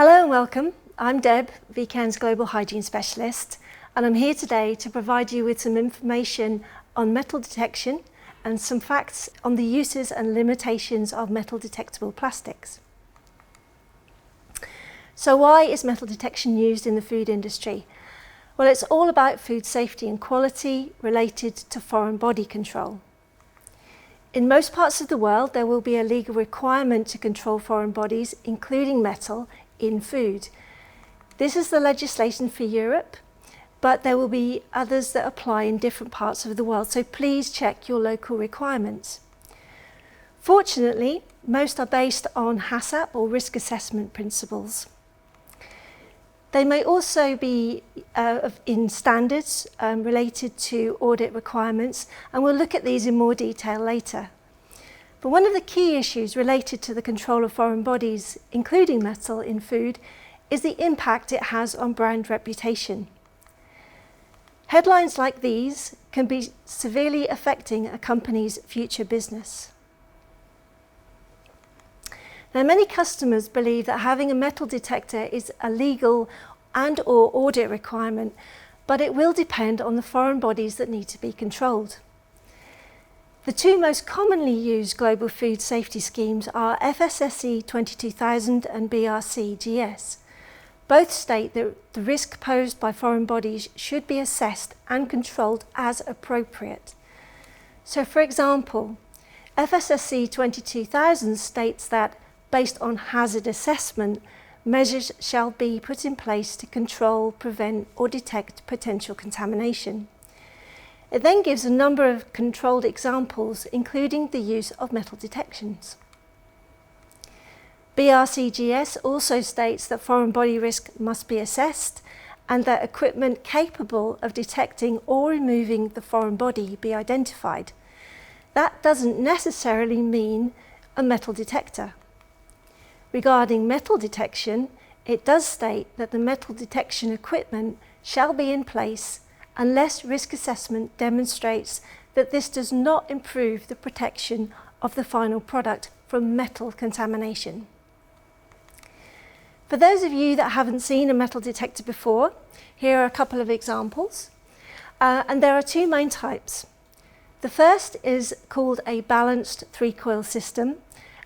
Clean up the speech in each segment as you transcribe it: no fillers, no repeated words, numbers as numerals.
Hello and welcome. I'm Deb, VCAN's Global Hygiene Specialist, and I'm here today to provide you with some information on metal detection and some facts on the uses and limitations of metal detectable plastics. So why is metal detection used in the food industry? Well, it's all about food safety and quality related to foreign body control. In most parts of the world, there will be a legal requirement to control foreign bodies, including metal, in food. This is the legislation for Europe, but there will be others that apply in different parts of the world, so please check your local requirements. Fortunately, most are based on HACCP or risk assessment principles. They may also be in standards related to audit requirements, and we'll look at these in more detail later. But one of the key issues related to the control of foreign bodies, including metal in food, is the impact it has on brand reputation. Headlines like these can be severely affecting a company's future business. Now, many customers believe that having a metal detector is a legal and/or audit requirement, but it will depend on the foreign bodies that need to be controlled. The two most commonly used global food safety schemes are FSSC 22000 and BRCGS. Both state that the risk posed by foreign bodies should be assessed and controlled as appropriate. So, for example, FSSC 22000 states that, based on hazard assessment, measures shall be put in place to control, prevent, or detect potential contamination. It then gives a number of controlled examples, including the use of metal detections. BRCGS also states that foreign body risk must be assessed and that equipment capable of detecting or removing the foreign body be identified. That doesn't necessarily mean a metal detector. Regarding metal detection, it does state that the metal detection equipment shall be in place unless risk assessment demonstrates that this does not improve the protection of the final product from metal contamination. For those of you that haven't seen a metal detector before, here are a couple of examples. And there are two main types. The first is called a balanced three-coil system,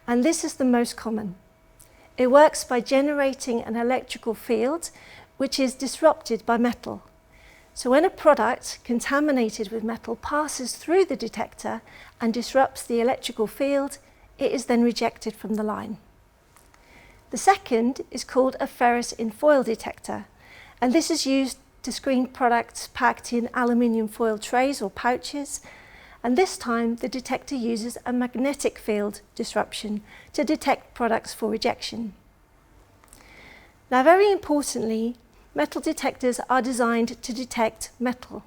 and this is the most common. It works by generating an electrical field which is disrupted by metal. So when a product contaminated with metal passes through the detector and disrupts the electrical field, it is then rejected from the line. The second is called a ferrous in foil detector, and this is used to screen products packed in aluminium foil trays or pouches, and this time the detector uses a magnetic field disruption to detect products for rejection. Now, very importantly, metal detectors are designed to detect metal.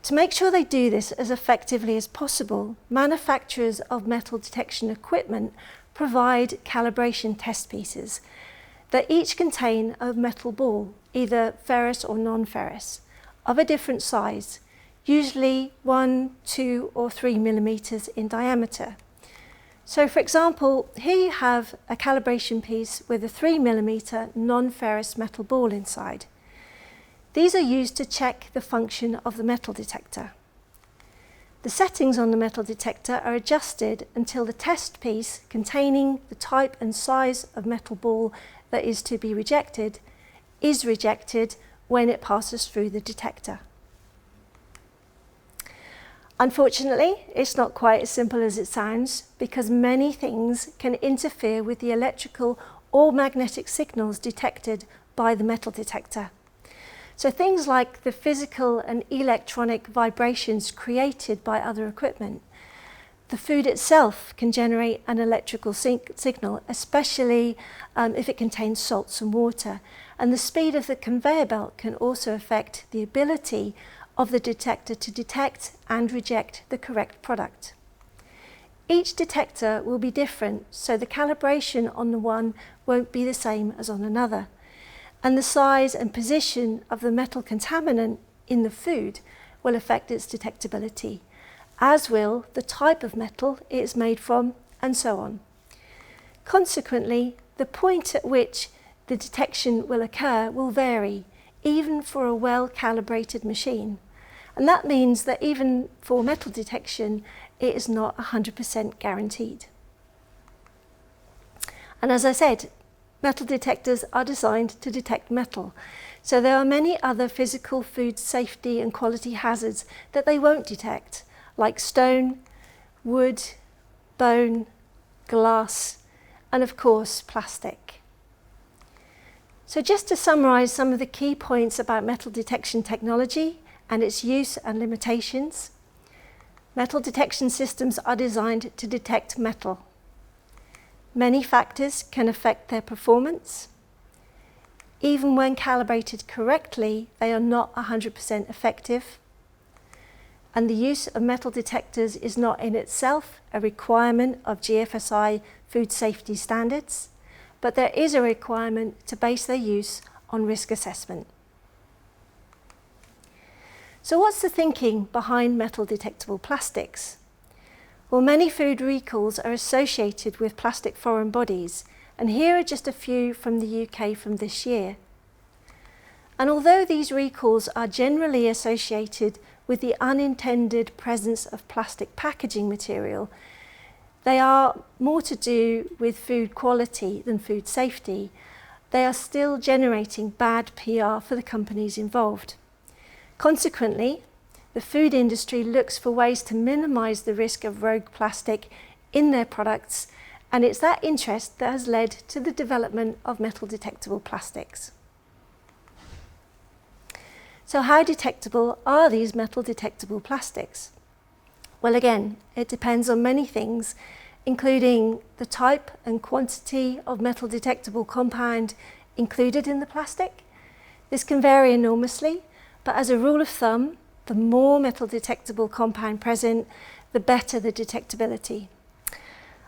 To make sure they do this as effectively as possible, manufacturers of metal detection equipment provide calibration test pieces that each contain a metal ball, either ferrous or non-ferrous, of a different size, usually 1, 2, or 3 millimeters in diameter. So, for example, here you have a calibration piece with a 3 millimeter non-ferrous metal ball inside. These are used to check the function of the metal detector. The settings on the metal detector are adjusted until the test piece containing the type and size of metal ball that is to be rejected is rejected when it passes through the detector. Unfortunately, it's not quite as simple as it sounds, because many things can interfere with the electrical or magnetic signals detected by the metal detector. So things like the physical and electronic vibrations created by other equipment. The food itself can generate an electrical signal, especially if it contains salts and water. And the speed of the conveyor belt can also affect the ability of the detector to detect and reject the correct product. Each detector will be different, so the calibration on the one won't be the same as on another. And the size and position of the metal contaminant in the food will affect its detectability, as will the type of metal it is made from, and so on. Consequently, the point at which the detection will occur will vary, even for a well-calibrated machine. And that means that even for metal detection, it is not 100% guaranteed. And as I said, metal detectors are designed to detect metal. So there are many other physical food safety and quality hazards that they won't detect, like stone, wood, bone, glass, and of course, plastic. So just to summarize some of the key points about metal detection technology and its use and limitations, metal detection systems are designed to detect metal. Many factors can affect their performance. Even when calibrated correctly, they are not 100% effective. And the use of metal detectors is not in itself a requirement of GFSI food safety standards, but there is a requirement to base their use on risk assessment. So what's the thinking behind metal detectable plastics? Well, many food recalls are associated with plastic foreign bodies, and here are just a few from the UK from this year. And although these recalls are generally associated with the unintended presence of plastic packaging material, they are more to do with food quality than food safety. They are still generating bad PR for the companies involved. Consequently, the food industry looks for ways to minimize the risk of rogue plastic in their products, and it's that interest that has led to the development of metal detectable plastics. So how detectable are these metal detectable plastics? Well, again, it depends on many things, including the type and quantity of metal detectable compound included in the plastic. This can vary enormously, but as a rule of thumb, the more metal detectable compound present, the better the detectability.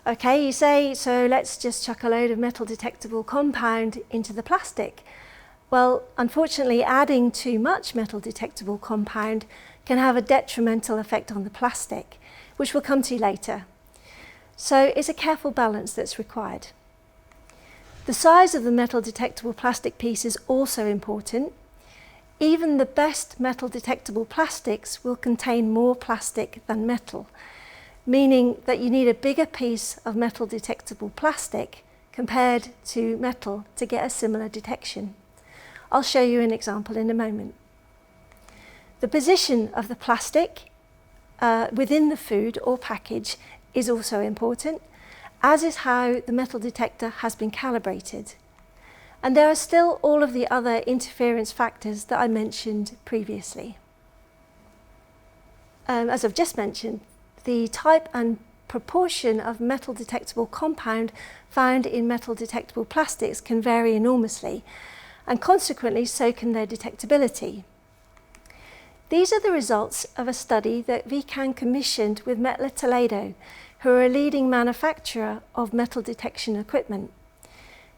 Okay, you say, so let's just chuck a load of metal detectable compound into the plastic. Well, unfortunately, adding too much metal detectable compound can have a detrimental effect on the plastic, which we'll come to later. So it's a careful balance that's required. The size of the metal detectable plastic piece is also important. Even the best metal detectable plastics will contain more plastic than metal, meaning that you need a bigger piece of metal detectable plastic compared to metal to get a similar detection. I'll show you an example in a moment. The position of the plastic within the food or package is also important, as is how the metal detector has been calibrated. And there are still all of the other interference factors that I mentioned previously. As I've just mentioned, the type and proportion of metal detectable compound found in metal detectable plastics can vary enormously, and consequently so can their detectability. These are the results of a study that VCAN commissioned with Mettler Toledo, who are a leading manufacturer of metal detection equipment.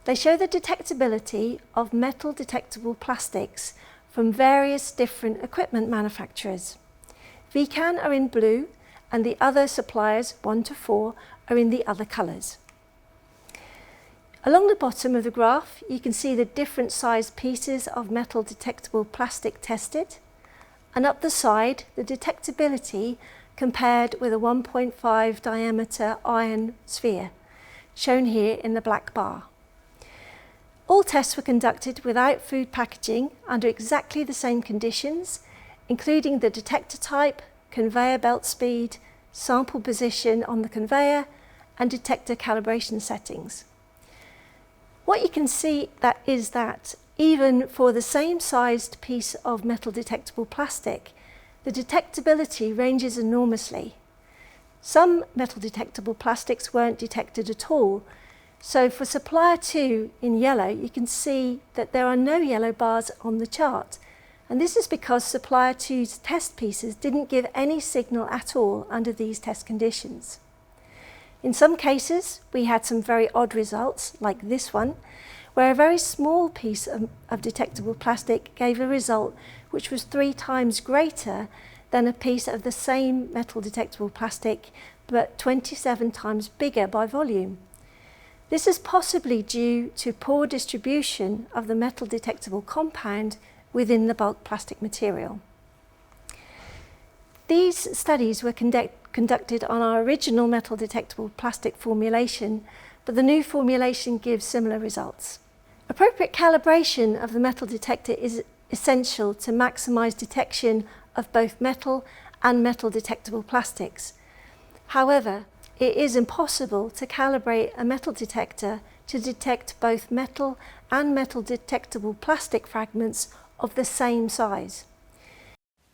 They show the detectability of metal detectable plastics from various different equipment manufacturers. VCAN are in blue, and the other suppliers, 1 to 4, are in the other colours. Along the bottom of the graph, you can see the different sized pieces of metal detectable plastic tested, and up the side, the detectability compared with a 1.5 diameter iron sphere, shown here in the black bar. All tests were conducted without food packaging under exactly the same conditions, including the detector type, conveyor belt speed, sample position on the conveyor, and detector calibration settings. What you can see is that even for the same sized piece of metal detectable plastic, the detectability ranges enormously. Some metal detectable plastics weren't detected at all. So for supplier 2 in yellow, you can see that there are no yellow bars on the chart. And this is because supplier 2's test pieces didn't give any signal at all under these test conditions. In some cases, we had some very odd results, like this one, where a very small piece of detectable plastic gave a result which was 3 times greater than a piece of the same metal detectable plastic, but 27 times bigger by volume. This is possibly due to poor distribution of the metal detectable compound within the bulk plastic material. These studies were conducted on our original metal detectable plastic formulation, but the new formulation gives similar results. Appropriate calibration of the metal detector is essential to maximise detection of both metal and metal detectable plastics. However, it is impossible to calibrate a metal detector to detect both metal and metal detectable plastic fragments of the same size.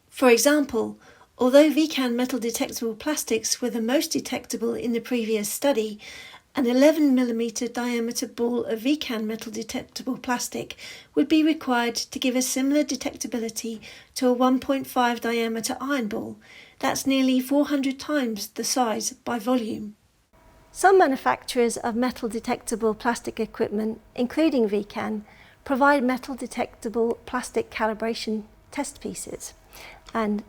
For example, although VCAN metal detectable plastics were the most detectable in the previous study, an 11mm diameter ball of VCAN metal detectable plastic would be required to give a similar detectability to a 1.5 diameter iron ball. That's nearly 400 times the size by volume. Some manufacturers of metal detectable plastic equipment, including VCAN, provide metal detectable plastic calibration test pieces, and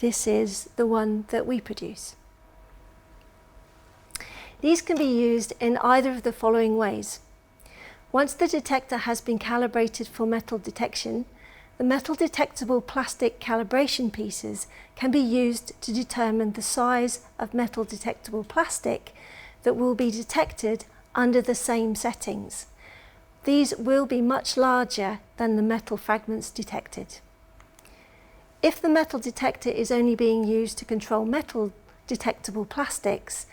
this is the one that we produce. These can be used in either of the following ways. Once the detector has been calibrated for metal detection, the metal detectable plastic calibration pieces can be used to determine the size of metal detectable plastic that will be detected under the same settings. These will be much larger than the metal fragments detected. If the metal detector is only being used to control metal detectable plastics,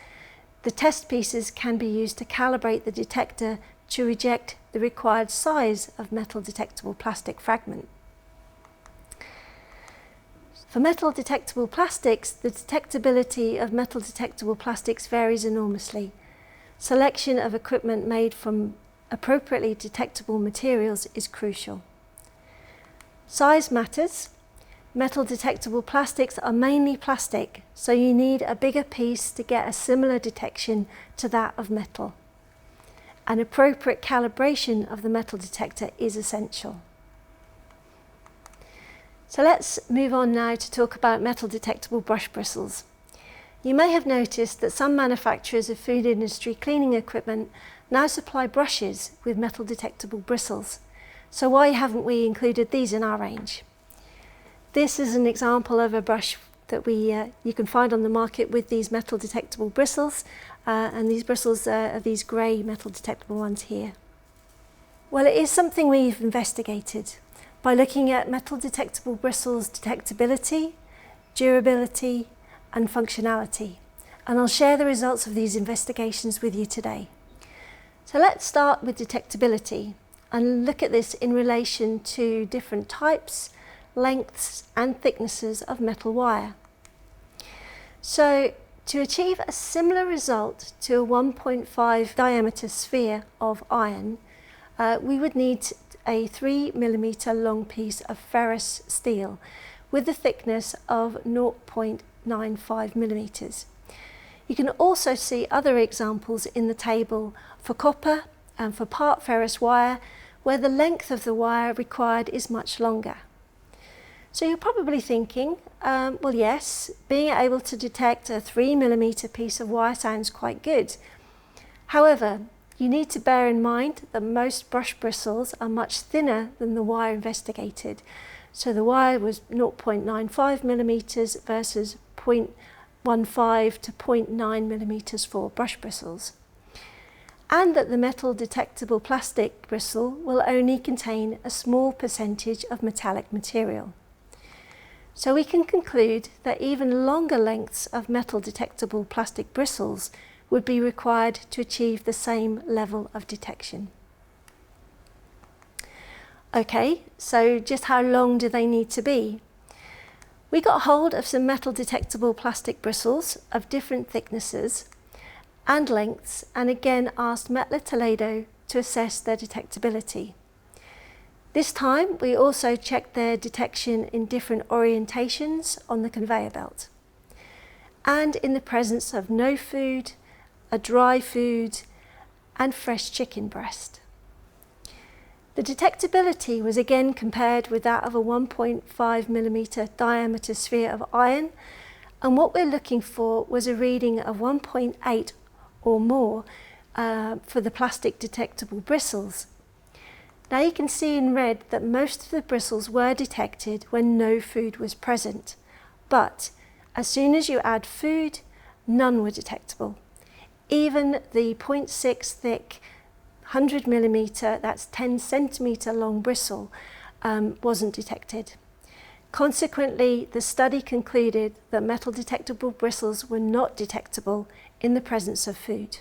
the test pieces can be used to calibrate the detector to reject the required size of metal detectable plastic fragment. For metal detectable plastics, the detectability of metal detectable plastics varies enormously. Selection of equipment made from appropriately detectable materials is crucial. Size matters. Metal detectable plastics are mainly plastic, so you need a bigger piece to get a similar detection to that of metal. An appropriate calibration of the metal detector is essential. So let's move on now to talk about metal detectable brush bristles. You may have noticed that some manufacturers of food industry cleaning equipment now supply brushes with metal detectable bristles. So why haven't we included these in our range? This is an example of a brush that you can find on the market with these metal detectable bristles, and these bristles are these grey metal detectable ones here. Well, it is something we've investigated by looking at metal detectable bristles' detectability, durability and functionality, and I'll share the results of these investigations with you today. So let's start with detectability and look at this in relation to different types, lengths and thicknesses of metal wire. So to achieve a similar result to a 1.5 diameter sphere of iron, we would need a 3mm long piece of ferrous steel with a thickness of 0.95mm. You can also see other examples in the table for copper and for part ferrous wire, where the length of the wire required is much longer. So you're probably thinking, well, yes, being able to detect a 3mm piece of wire sounds quite good. However, you need to bear in mind that most brush bristles are much thinner than the wire investigated. So the wire was 0.95mm versus 0.15 to 0.9mm for brush bristles. And that the metal detectable plastic bristle will only contain a small percentage of metallic material. So we can conclude that even longer lengths of metal detectable plastic bristles would be required to achieve the same level of detection. Okay, so just how long do they need to be? We got hold of some metal detectable plastic bristles of different thicknesses and lengths, and again asked Mettler Toledo to assess their detectability. This time we also checked their detection in different orientations on the conveyor belt and in the presence of no food, a dry food and fresh chicken breast. The detectability was again compared with that of a 1.5mm diameter sphere of iron, and what we're looking for was a reading of 1.8 or more for the plastic detectable bristles. Now you can see in red that most of the bristles were detected when no food was present, but as soon as you add food, none were detectable. Even the 0.6 thick 100 millimetre, that's 10 centimetre long bristle, wasn't detected. Consequently, the study concluded that metal detectable bristles were not detectable in the presence of food.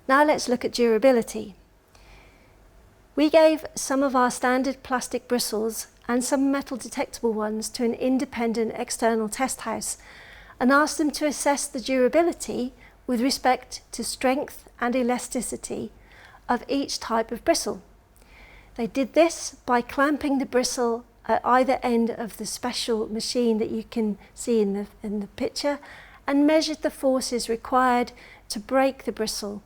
Now let's look at durability. We gave some of our standard plastic bristles and some metal detectable ones to an independent external test house and asked them to assess the durability with respect to strength and elasticity of each type of bristle. They did this by clamping the bristle at either end of the special machine that you can see in the picture and measured the forces required to break the bristle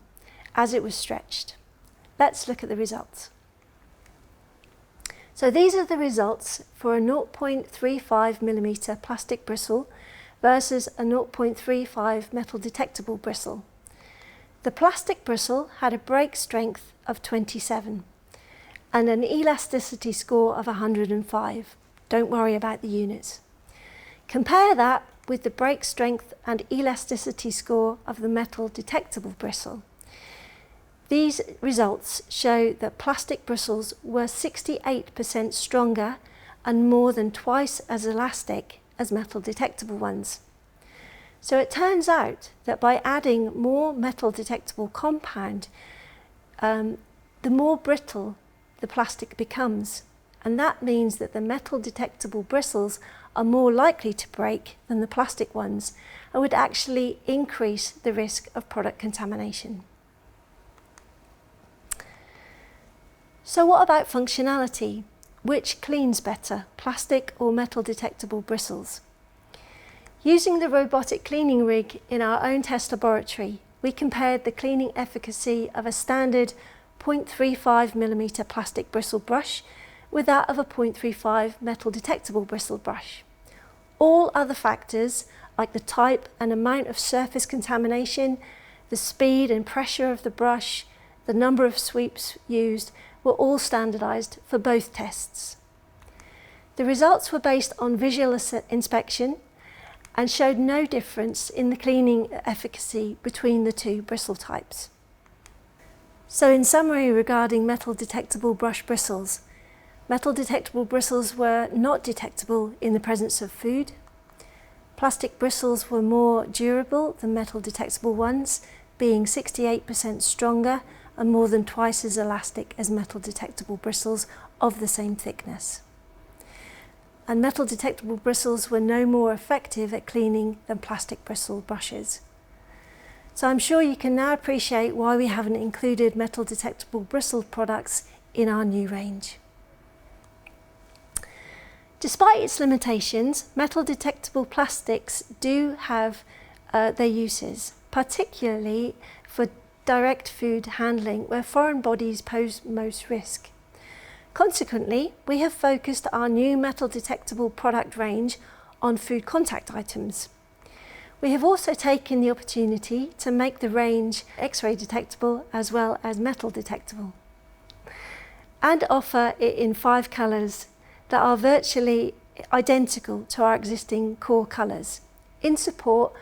as it was stretched. Let's look at the results. So these are the results for a 0.35 millimetre plastic bristle versus a 0.35 metal detectable bristle. The plastic bristle had a break strength of 27 and an elasticity score of 105. Don't worry about the units. Compare that with the break strength and elasticity score of the metal detectable bristle. These results show that plastic bristles were 68% stronger and more than twice as elastic as metal detectable ones. So it turns out that by adding more metal detectable compound, the more brittle the plastic becomes, and that means that the metal detectable bristles are more likely to break than the plastic ones and would actually increase the risk of product contamination. So what about functionality? Which cleans better, plastic or metal detectable bristles? Using the robotic cleaning rig in our own test laboratory, we compared the cleaning efficacy of a standard 0.35 millimetre plastic bristle brush with that of a 0.35 metal detectable bristle brush. All other factors, like the type and amount of surface contamination, the speed and pressure of the brush, the number of sweeps used, were all standardised for both tests. The results were based on visual inspection and showed no difference in the cleaning efficacy between the two bristle types. So in summary regarding metal detectable brush bristles, metal detectable bristles were not detectable in the presence of food. Plastic bristles were more durable than metal detectable ones, being 68% stronger and more than twice as elastic as metal detectable bristles of the same thickness. And metal detectable bristles were no more effective at cleaning than plastic bristle brushes. So I'm sure you can now appreciate why we haven't included metal detectable bristle products in our new range. Despite its limitations, metal detectable plastics do have their uses, particularly for direct food handling where foreign bodies pose most risk. Consequently, we have focused our new metal detectable product range on food contact items. We have also taken the opportunity to make the range X-ray detectable as well as metal detectable, and offer it in 5 colours that are virtually identical to our existing core colours, in support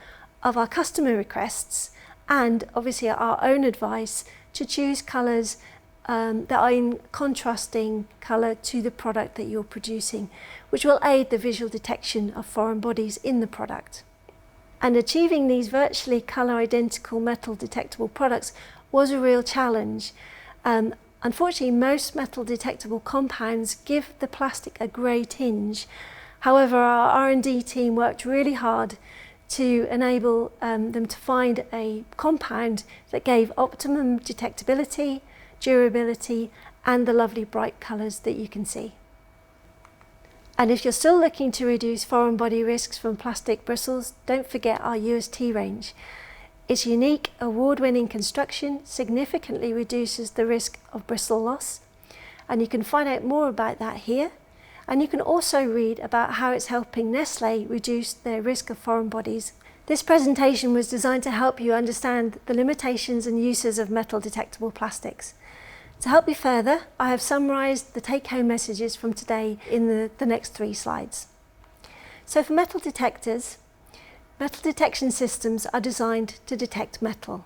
of our customer requests and obviously our own advice to choose colours that are in contrasting colour to the product that you're producing, which will aid the visual detection of foreign bodies in the product. And achieving these virtually colour identical metal detectable products was a real challenge. Unfortunately, most metal detectable compounds give the plastic a grey tinge. However, our R&D team worked really hard to enable them to find a compound that gave optimum detectability, durability, and the lovely bright colours that you can see. And if you're still looking to reduce foreign body risks from plastic bristles, don't forget our UST range. Its unique, award-winning construction significantly reduces the risk of bristle loss, and you can find out more about that here. And you can also read about how it's helping Nestlé reduce their risk of foreign bodies This presentation was designed to help you understand the limitations and uses of metal detectable plastics. To help you further, I have summarised the take-home messages from today in the next 3 slides. So for metal detectors, metal detection systems are designed to detect metal.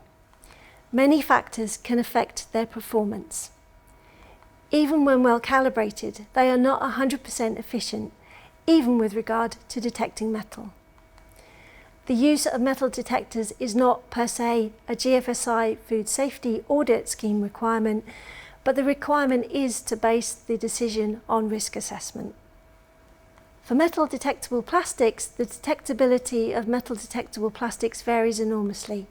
Many factors can affect their performance. Even when well calibrated, they are not 100% efficient, even with regard to detecting metal. The use of metal detectors is not per se a GFSI food safety audit scheme requirement, but the requirement is to base the decision on risk assessment. For metal detectable plastics, the detectability of metal detectable plastics varies enormously.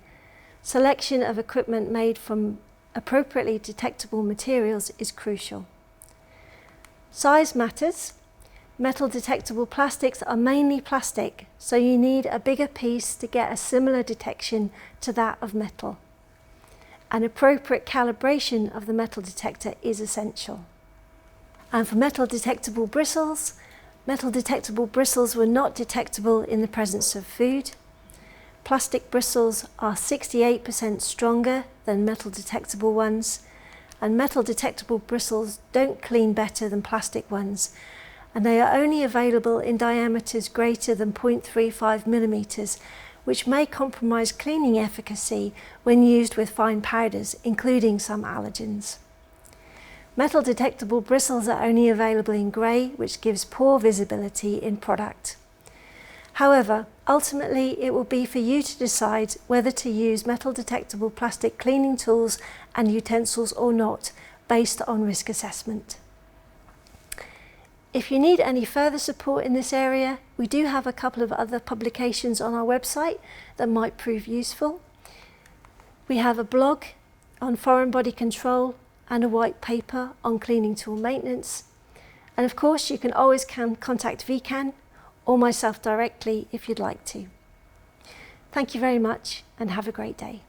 Selection of equipment made from appropriately detectable materials is crucial. Size matters. Metal detectable plastics are mainly plastic, so you need a bigger piece to get a similar detection to that of metal. An appropriate calibration of the metal detector is essential. And for metal detectable bristles were not detectable in the presence of food. Plastic bristles are 68% stronger than metal detectable ones, and metal detectable bristles don't clean better than plastic ones, and they are only available in diameters greater than 0.35 millimeters, which may compromise cleaning efficacy when used with fine powders, including some allergens. Metal detectable bristles are only available in grey, which gives poor visibility in product. However, ultimately it will be for you to decide whether to use metal detectable plastic cleaning tools and utensils or not, based on risk assessment. If you need any further support in this area, we do have a couple of other publications on our website that might prove useful. We have a blog on foreign body control and a white paper on cleaning tool maintenance. And of course, you can always contact VCAN or myself directly if you'd like to. Thank you very much and have a great day.